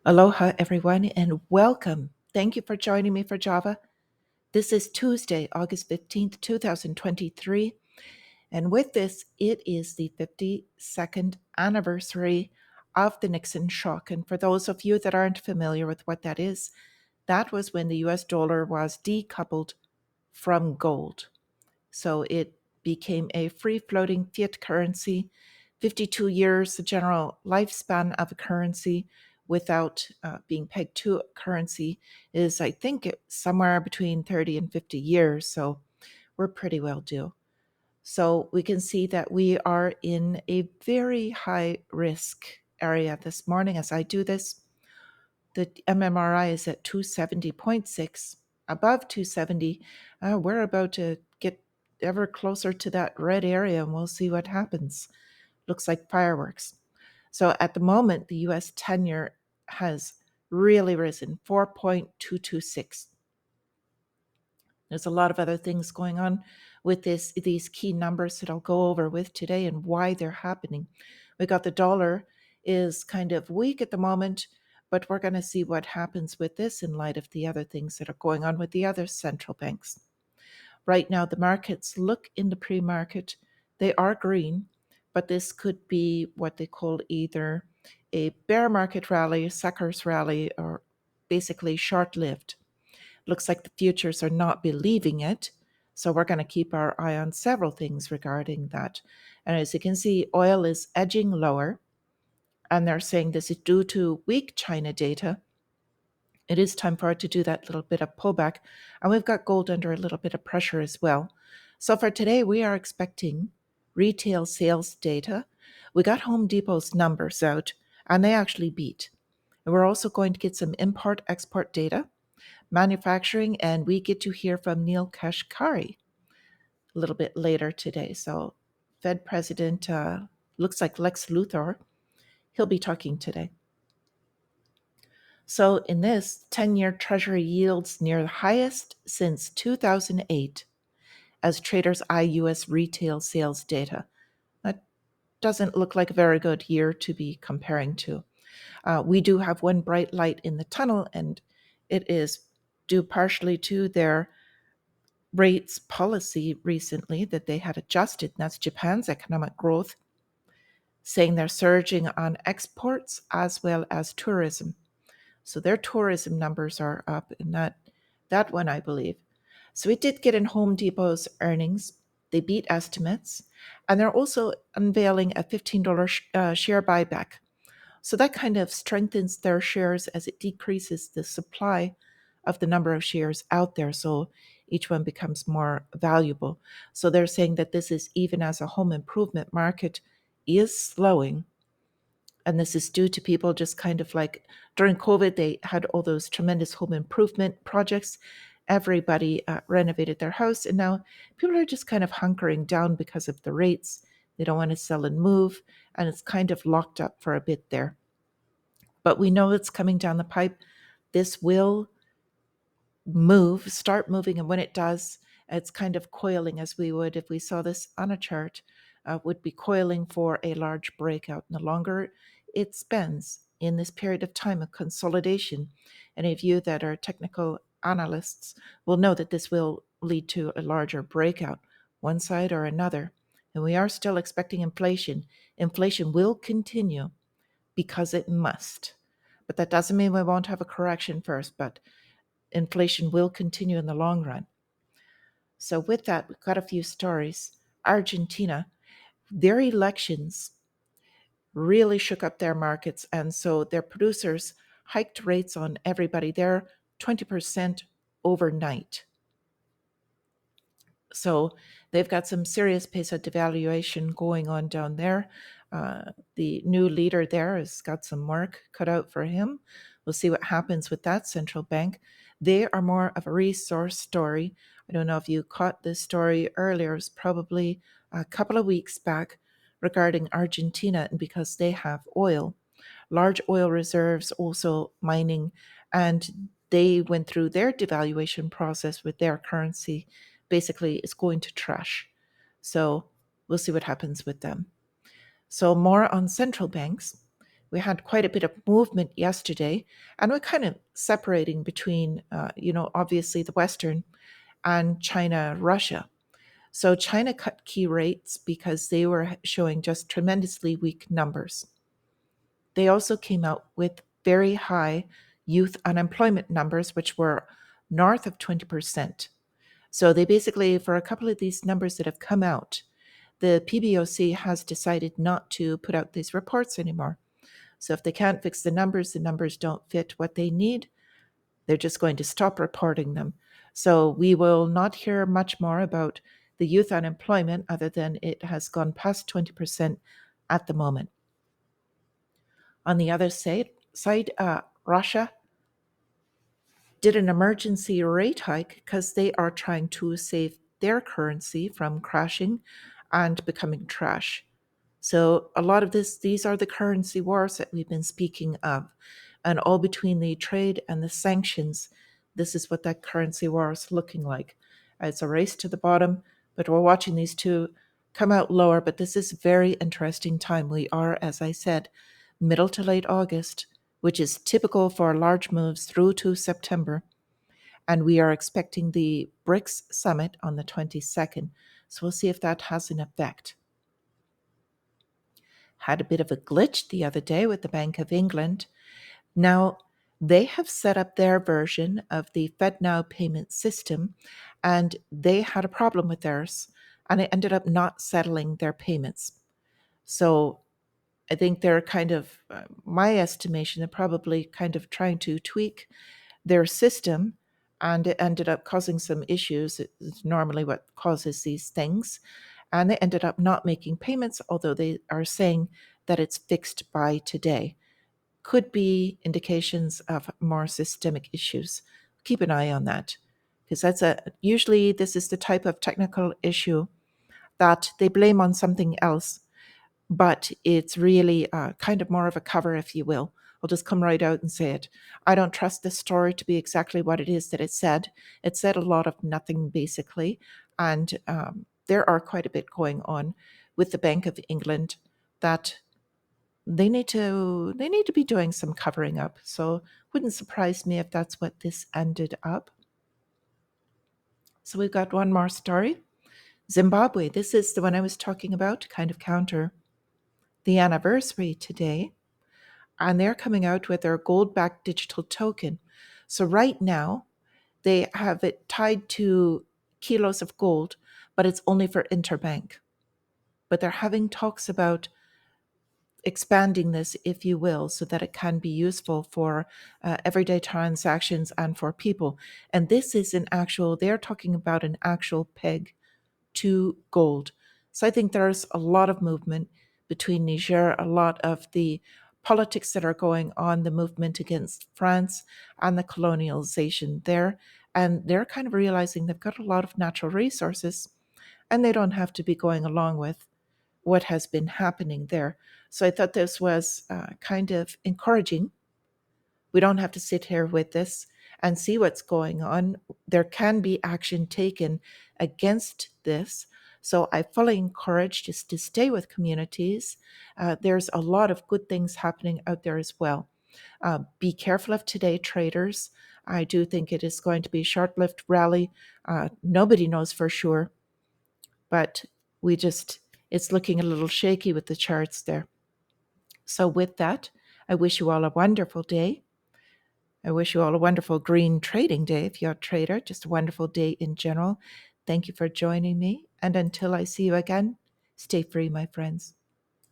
Aloha, everyone, and welcome. Thank you for joining me for Java. This is Tuesday, August 15th, 2023. And with this, it is the 52nd anniversary of the Nixon shock. And for those of you that aren't familiar with what that is, that was when the US dollar was decoupled from gold. So it became a free floating fiat currency, 52 years, the general lifespan of a currency without being pegged to a currency is, I think, somewhere between 30 and 50 years. So we're pretty well due. So we can see that we are in a very high risk area this morning as I do this. The MMRI is at 270.6, above 270. We're about to get ever closer to that red area, and we'll see what happens. Looks like fireworks. So at the moment, the US 10-year has really risen, 4.226. There's a lot of other things going on with these key numbers that I'll go over with today and why they're happening. We got the dollar is kind of weak at the moment, but we're going to see what happens with this in light of the other things that are going on with the other central banks. Right now, the markets look in the pre-market, they are green, but this could be what they call either a bear market rally, a suckers rally, or basically short-lived. Looks like the futures are not believing it. So we're going to keep our eye on several things regarding that. And as you can see, oil is edging lower. And they're saying this is due to weak China data. It is time for it to do that little bit of pullback. And we've got gold under a little bit of pressure as well. So for today, we are expecting retail sales data. We got Home Depot's numbers out, and they actually beat. And we're also going to get some import-export data, manufacturing, and we get to hear from Neil Kashkari a little bit later today. So Fed President looks like Lex Luthor. He'll be talking today. So in this, 10-year Treasury yields near the highest since 2008 as traders eye U.S. retail sales data. That doesn't look like a very good year to be comparing to. We do have one bright light in the tunnel, and it is due partially to their rates policy recently that they had adjusted, and that's Japan's economic growth, saying they're surging on exports as well as tourism. So their tourism numbers are up in that one, I believe. So we did get in Home Depot's earnings. They beat estimates, and they're also unveiling a $15 share buyback. So that kind of strengthens their shares as it decreases the supply of the number of shares out there. So each one becomes more valuable. So they're saying that this is even as a home improvement market is slowing. And this is due to people just kind of like during COVID, they had all those tremendous home improvement projects. Everybody renovated their house. And now people are just kind of hunkering down because of the rates. They don't want to sell and move. And it's kind of locked up for a bit there. But we know it's coming down the pipe. This will start moving. And when it does, it's kind of coiling as we would, if we saw this on a chart, would be coiling for a large breakout. And the longer it spends in this period of time of consolidation, any of you that are technical analysts will know that this will lead to a larger breakout, one side or another. And we are still expecting inflation. Inflation will continue because it must. But that doesn't mean we won't have a correction first, but inflation will continue in the long run. So with that, we've got a few stories. Argentina, their elections really shook up their markets, and so their producers hiked rates on everybody. They're 20% overnight. So they've got some serious peso devaluation going on down there. The new leader there has got some work cut out for him. We'll see what happens with that central bank. They are more of a resource story. I don't know if you caught this story earlier. It was probably a couple of weeks back regarding Argentina, and because they have oil, large oil reserves, also mining, and they went through their devaluation process with their currency. Basically, it's going to trash. So we'll see what happens with them. So more on central banks. We had quite a bit of movement yesterday, and we're kind of separating between, obviously the Western and China, Russia. So China cut key rates because they were showing just tremendously weak numbers. They also came out with very high youth unemployment numbers, which were north of 20%. So they basically, for a couple of these numbers that have come out, the PBOC has decided not to put out these reports anymore. So if they can't fix the numbers don't fit what they need, they're just going to stop reporting them. So we will not hear much more about the youth unemployment other than it has gone past 20% at the moment. On the other side, Russia did an emergency rate hike because they are trying to save their currency from crashing and becoming trash. So a lot of these are the currency wars that we've been speaking of. And all between the trade and the sanctions, this is what that currency war is looking like. It's a race to the bottom, but we're watching these two come out lower. But this is a very interesting time. We are, as I said, middle to late August, which is typical for large moves through to September. And we are expecting the BRICS summit on the 22nd. So we'll see if that has an effect. Had a bit of a glitch the other day with the Bank of England. Now, they have set up their version of the FedNow payment system, and they had a problem with theirs, and it ended up not settling their payments. So I think they're kind of, my estimation, they're probably kind of trying to tweak their system, and it ended up causing some issues. It's normally what causes these things. And they ended up not making payments, although they are saying that it's fixed by today. Could be indications of more systemic issues. Keep an eye on that, because usually this is the type of technical issue that they blame on something else, but it's really kind of more of a cover, if you will. I'll just come right out and say it. I don't trust this story to be exactly what it is that it said. It said a lot of nothing, basically, and there are quite a bit going on with the Bank of England that they need to be doing some covering up. So wouldn't surprise me if that's what this ended up. So we've got one more story. Zimbabwe. This is the one I was talking about, kind of counter the anniversary today. And they're coming out with their gold-backed digital token. So right now, they have it tied to kilos of gold, but it's only for interbank. But they're having talks about expanding this, if you will, so that it can be useful for everyday transactions and for people. And this is they're talking about an actual peg to gold. So I think there's a lot of movement between Niger, a lot of the politics that are going on, the movement against France and the colonialization there. And they're kind of realizing they've got a lot of natural resources and they don't have to be going along with what has been happening there. So I thought this was kind of encouraging. We don't have to sit here with this and see what's going on. There can be action taken against this. So I fully encourage just to stay with communities. There's a lot of good things happening out there as well. Be careful of today, traders. I do think it is going to be a short-lived rally. Nobody knows for sure, but it's looking a little shaky with the charts there. So with that, I wish you all a wonderful day. I wish you all a wonderful green trading day if you're a trader, just a wonderful day in general. Thank you for joining me. And until I see you again, stay free, my friends.